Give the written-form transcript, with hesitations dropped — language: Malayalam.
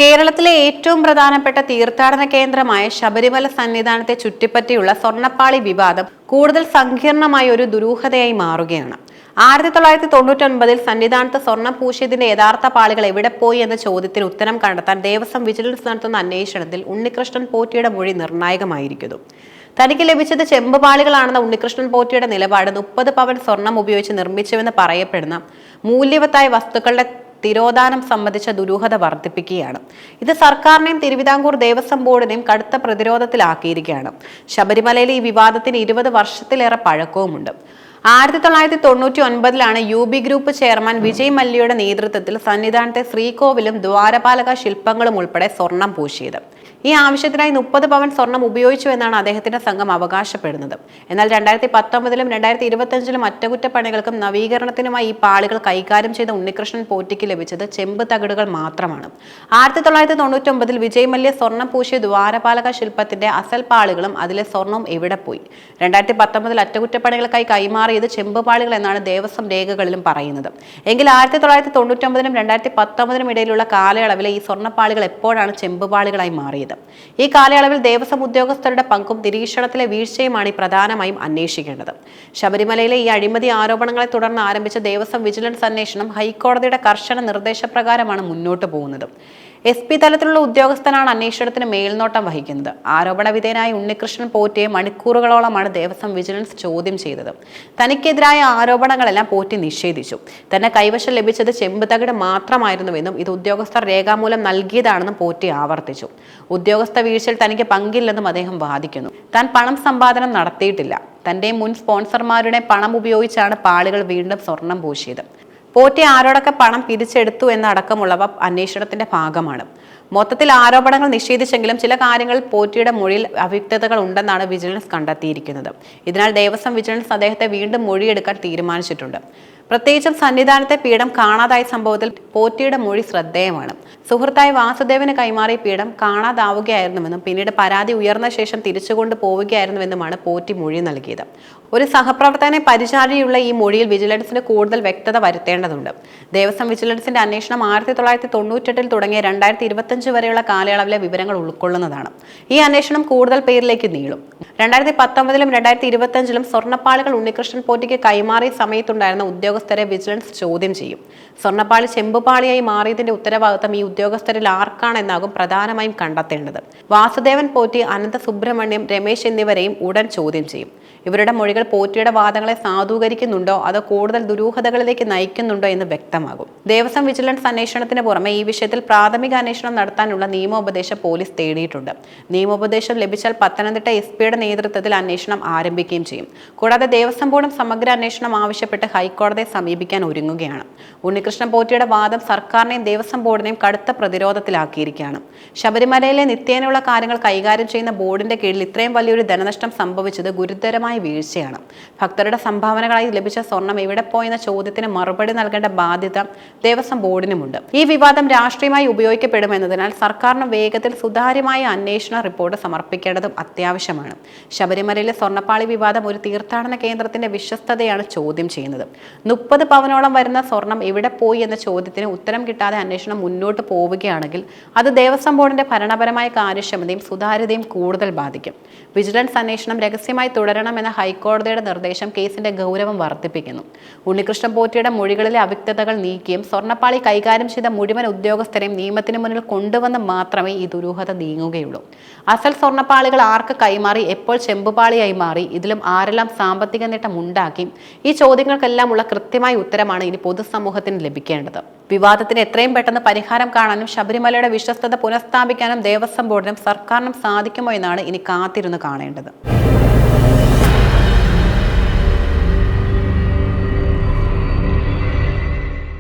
കേരളത്തിലെ ഏറ്റവും പ്രധാനപ്പെട്ട തീർത്ഥാടന കേന്ദ്രമായ ശബരിമല സന്നിധാനത്തെ ചുറ്റിപ്പറ്റിയുള്ള സ്വർണ്ണപ്പാളി വിവാദം കൂടുതൽ സങ്കീർണമായ ഒരു ദുരൂഹതയായി മാറുകയാണ്. 1999 സന്നിധാനത്ത് സ്വർണം പൂശിയതിന്റെ യഥാർത്ഥ പാളികൾ എവിടെ പോയി എന്ന ചോദ്യത്തിന് ഉത്തരം കണ്ടെത്താൻ ദേവസ്വം വിജിലൻസ് നടത്തുന്ന അന്വേഷണത്തിൽ ഉണ്ണികൃഷ്ണൻ പോറ്റിയുടെ മൊഴി നിർണായകമായിരിക്കുന്നു. തനിക്ക് ലഭിച്ചത് ചെമ്പ് പാളികളാണെന്ന ഉണ്ണികൃഷ്ണൻ പോറ്റിയുടെ നിലപാട് 30 പവൻ സ്വർണം ഉപയോഗിച്ച് നിർമ്മിച്ചുവെന്ന് പറയപ്പെടുന്ന മൂല്യവത്തായ വസ്തുക്കളുടെ തിരോധാനം സംബന്ധിച്ച ദുരൂഹത വർദ്ധിപ്പിക്കുകയാണ്. ഇത് സർക്കാരിനെയും തിരുവിതാംകൂർ ദേവസ്വം ബോർഡിനെയും കടുത്ത പ്രതിരോധത്തിലാക്കിയിരിക്കുകയാണ്. ശബരിമലയിലെ ഈ വിവാദത്തിന് 20 വർഷത്തിലേറെ പഴക്കവുമുണ്ട്. 1999 UB ഗ്രൂപ്പ് ചെയർമാൻ വിജയ് മല്യയുടെ നേതൃത്വത്തിൽ സന്നിധാനത്തെ ശ്രീകോവിലും ദ്വാരപാലക ശില്പങ്ങളും ഉൾപ്പെടെ സ്വർണം പൂശിയത്. ഈ ആവശ്യത്തിനായി 30 പവൻ സ്വർണം ഉപയോഗിച്ചു എന്നാണ് അദ്ദേഹത്തിന്റെ സംഘം അവകാശപ്പെടുന്നത്. എന്നാൽ 2019 2025 അറ്റകുറ്റപ്പണികൾക്കും നവീകരണത്തിനുമായി ഈ പാളികൾ കൈകാര്യം ചെയ്ത ഉണ്ണികൃഷ്ണൻ പോറ്റിക്ക് ലഭിച്ചത് ചെമ്പ് തകിടുകൾ മാത്രമാണ്. 1999 വിജയ് മല്യ സ്വർണം പൂശിയ ദ്വാരപാലക ശില്പത്തിന്റെ അസൽ പാളികളും അതിലെ സ്വർണവും എവിടെ പോയി? 2019 അറ്റകുറ്റപ്പണികൾക്കായി കൈമാറിയത് ചെമ്പ് പാളികൾ എന്നാണ് ദേവസ്വം രേഖകളിലും പറയുന്നത്. എങ്കിൽ 1999 2019 ഇടയിലുള്ള കാലയളവിലെ ഈ സ്വർണ്ണപ്പാളികൾ എപ്പോഴാണ് ചെമ്പ് പാളികളായി മാറിയത്? ഈ കാലയളവിൽ ദേവസ്വം ഉദ്യോഗസ്ഥരുടെ പങ്കും നിരീക്ഷണത്തിലെ വീഴ്ചയുമാണ് പ്രധാനമായും അന്വേഷിക്കേണ്ടത്. ശബരിമലയിലെ ഈ അഴിമതി ആരോപണങ്ങളെ തുടർന്ന് ആരംഭിച്ച ദേവസ്വം വിജിലൻസ് അന്വേഷണം ഹൈക്കോടതിയുടെ കർശന നിർദ്ദേശപ്രകാരമാണ് മുന്നോട്ട് പോകുന്നത്. SP തലത്തിലുള്ള ഉദ്യോഗസ്ഥനാണ് അന്വേഷണത്തിന് മേൽനോട്ടം വഹിക്കുന്നത്. ആരോപണ വിധേയനായ ഉണ്ണികൃഷ്ണൻ പോറ്റിയെ മണിക്കൂറുകളോളമാണ് ദേവസ്വം വിജിലൻസ് ചോദ്യം ചെയ്തത്. തനിക്കെതിരായ ആരോപണങ്ങളെല്ലാം പോറ്റി നിഷേധിച്ചു. തന്നെ കൈവശം ലഭിച്ചത് ചെമ്പ് തകിട് മാത്രമായിരുന്നുവെന്നും ഇത് ഉദ്യോഗസ്ഥർ രേഖാമൂലം നൽകിയതാണെന്നും പോറ്റി ആവർത്തിച്ചു. ഉദ്യോഗസ്ഥ വീഴ്ചയിൽ തനിക്ക് പങ്കില്ലെന്നും അദ്ദേഹം വാദിക്കുന്നു. താൻ പണം സമ്പാദനം നടത്തിയിട്ടില്ല. തന്റെ മുൻ സ്പോൺസർമാരുടെ പണം ഉപയോഗിച്ചാണ് പാളികൾ വീണ്ടും സ്വർണം പൂശിയത്. പോറ്റി ആരോടൊക്കെ പണം പിരിച്ചെടുത്തു എന്നടക്കമുള്ളവ അന്വേഷണത്തിന്റെ ഭാഗമാണ്. മൊത്തത്തിൽ ആരോപണങ്ങൾ നിഷേധിച്ചെങ്കിലും ചില കാര്യങ്ങളിൽ പോറ്റിയുടെ മൊഴിയിൽ അവ്യക്തതകൾ ഉണ്ടെന്നാണ് വിജിലൻസ് കണ്ടെത്തിയിരിക്കുന്നത്. ഇതിനാൽ ദേവസ്വം വിജിലൻസ് അദ്ദേഹത്തെ വീണ്ടും മൊഴിയെടുക്കാൻ തീരുമാനിച്ചിട്ടുണ്ട്. പ്രത്യേകിച്ചും സന്നിധാനത്തെ പീഠം കാണാതായ സംഭവത്തിൽ പോറ്റിയുടെ മൊഴി ശ്രദ്ധേയമാണ്. സുഹൃത്തായ വാസുദേവന് കൈമാറിയ പീഠം കാണാതാവുകയായിരുന്നുവെന്നും പിന്നീട് പരാതി ഉയർന്ന ശേഷം തിരിച്ചുകൊണ്ട് പോവുകയായിരുന്നുവെന്നുമാണ് പോറ്റി മൊഴി നൽകിയത്. ഒരു സഹപ്രവർത്തകനെ പരിചാരിയുള്ള ഈ മൊഴിയിൽ വിജിലൻസിന് കൂടുതൽ വ്യക്തത വരുത്തേണ്ടതുണ്ട്. ദേവസ്വം വിജിലൻസിന്റെ അന്വേഷണം 1998 തുടങ്ങിയ 2025 വരെയുള്ള കാലയളവിലെ വിവരങ്ങൾ ഉൾക്കൊള്ളുന്നതാണ്. ഈ അന്വേഷണം കൂടുതൽ പേരിലേക്ക് നീളും. 2019 2025 സ്വർണ്ണപ്പാളികൾ ഉണ്ണികൃഷ്ണൻ പോറ്റിക്ക് കൈമാറിയ സമയത്തുണ്ടായിരുന്ന ഉദ്യോഗസ്ഥരെ വിജിലൻസ് ചോദ്യം ചെയ്യും. സ്വർണ്ണപ്പാളി ചെമ്പുപാളിയായി മാറിയതിന്റെ ഉത്തരവാദിത്തം ഈ ഉദ്യോഗസ്ഥരിൽ ആർക്കാണെന്നാകും പ്രധാനമായും കണ്ടെത്തേണ്ടത്. വാസുദേവൻ പോറ്റി, അനന്ത സുബ്രഹ്മണ്യം, രമേശ് എന്നിവരെയും ഉടൻ ചോദ്യം ചെയ്യും. ഇവരുടെ മൊഴികൾ പോറ്റിയുടെ വാദങ്ങളെ സാധൂകരിക്കുന്നുണ്ടോ അതോ കൂടുതൽ ദുരൂഹതകളിലേക്ക് നയിക്കുന്നുണ്ടോ എന്ന് വ്യക്തമാകും. ദേവസ്വം വിജിലൻസ് അന്വേഷണത്തിന് പുറമെ ഈ വിഷയത്തിൽ പ്രാഥമിക അന്വേഷണം നടത്താനുള്ള നിയമോപദേശം പോലീസ് തേടിയിട്ടുണ്ട്. നിയമോപദേശം ലഭിച്ചാൽ പത്തനംതിട്ട SP നേതൃത്വത്തിൽ അന്വേഷണം ആരംഭിക്കുകയും ചെയ്യും. കൂടാതെ ദേവസ്വം ബോർഡും സമഗ്ര അന്വേഷണം ആവശ്യപ്പെട്ട് ഹൈക്കോടതിയെ സമീപിക്കാൻ ഒരുങ്ങുകയാണ്. ഉണ്ണികൃഷ്ണൻ പോറ്റിയുടെ വാദം സർക്കാരിനെയും ദേവസ്വം ബോർഡിനെയും കടുത്ത പ്രതിരോധത്തിലാക്കിയിരിക്കുകയാണ്. ശബരിമലയിലെ നിത്യേനയുള്ള കാര്യങ്ങൾ കൈകാര്യം ചെയ്യുന്ന ബോർഡിന്റെ കീഴിൽ ഇത്രയും വലിയൊരു ധനനഷ്ടം സംഭവിച്ചത് ഗുരുതരമായ വീഴ്ചയാണ്. ഭക്തരുടെ സംഭാവനകളായി ലഭിച്ച സ്വർണം എവിടെ പോയെന്ന ചോദ്യത്തിന് മറുപടി നൽകേണ്ട ബാധ്യത ദേവസ്വം ബോർഡിനുമുണ്ട്. ഈ വിവാദം രാഷ്ട്രീയമായി ഉപയോഗിക്കപ്പെടുമെന്നതിനാൽ സർക്കാരിന് വേഗത്തിൽ സുതാര്യമായ അന്വേഷണ റിപ്പോർട്ട് സമർപ്പിക്കേണ്ടതും അത്യാവശ്യമാണ്. ശബരിമലയിലെ സ്വർണ്ണപ്പാളി വിവാദം ഒരു തീർത്ഥാടന കേന്ദ്രത്തിന്റെ വിശ്വസ്തതയാണ് ചോദ്യം ചെയ്യുന്നത്. 30 പവനോളം വരുന്ന സ്വർണം എവിടെ പോയി എന്ന ചോദ്യത്തിന് ഉത്തരം കിട്ടാതെ അന്വേഷണം മുന്നോട്ട് പോവുകയാണെങ്കിൽ അത് ദേവസ്വം ബോർഡിന്റെ ഭരണപരമായ കാര്യക്ഷമതയും സുതാര്യതയും കൂടുതൽ ബാധിക്കും. വിജിലൻസ് അന്വേഷണം രഹസ്യമായി തുടരണമെന്ന ഹൈക്കോടതിയുടെ നിർദ്ദേശം കേസിന്റെ ഗൗരവം വർദ്ധിപ്പിക്കുന്നു. ഉണ്ണികൃഷ്ണൻ പോറ്റിയുടെ മൊഴികളിലെ അവ്യക്തതകൾ നീക്കിയും സ്വർണ്ണപ്പാളി കൈകാര്യം ചെയ്ത മുഴുവൻ ഉദ്യോഗസ്ഥരെയും നിയമത്തിന് മുന്നിൽ കൊണ്ടുവന്ന് മാത്രമേ ഈ ദുരൂഹത നീങ്ങുകയുള്ളൂ. അസൽ സ്വർണ്ണപ്പാളികൾ ആർക്ക് കൈമാറി, എപ്പോൾ ചെമ്പുപാളിയായി മാറി, ഇതിലും ആരെല്ലാം സാമ്പത്തിക നേട്ടം ഉണ്ടാക്കി? ഈ ചോദ്യങ്ങൾക്കെല്ലാം ഉള്ള കൃത്യമായ ഉത്തരമാണ് ഇനി പൊതുസമൂഹത്തിന് ലഭിക്കേണ്ടത്. വിവാദത്തിന് എത്രയും പെട്ടെന്ന് പരിഹാരം കാണാനും ശബരിമലയുടെ വിശ്വസ്തത പുനഃസ്ഥാപിക്കാനും ദേവസ്വം ബോർഡിനും സർക്കാരിനും സാധിക്കുമോ എന്നാണ് ഇനി കാത്തിരുന്ന് കാണേണ്ടത്.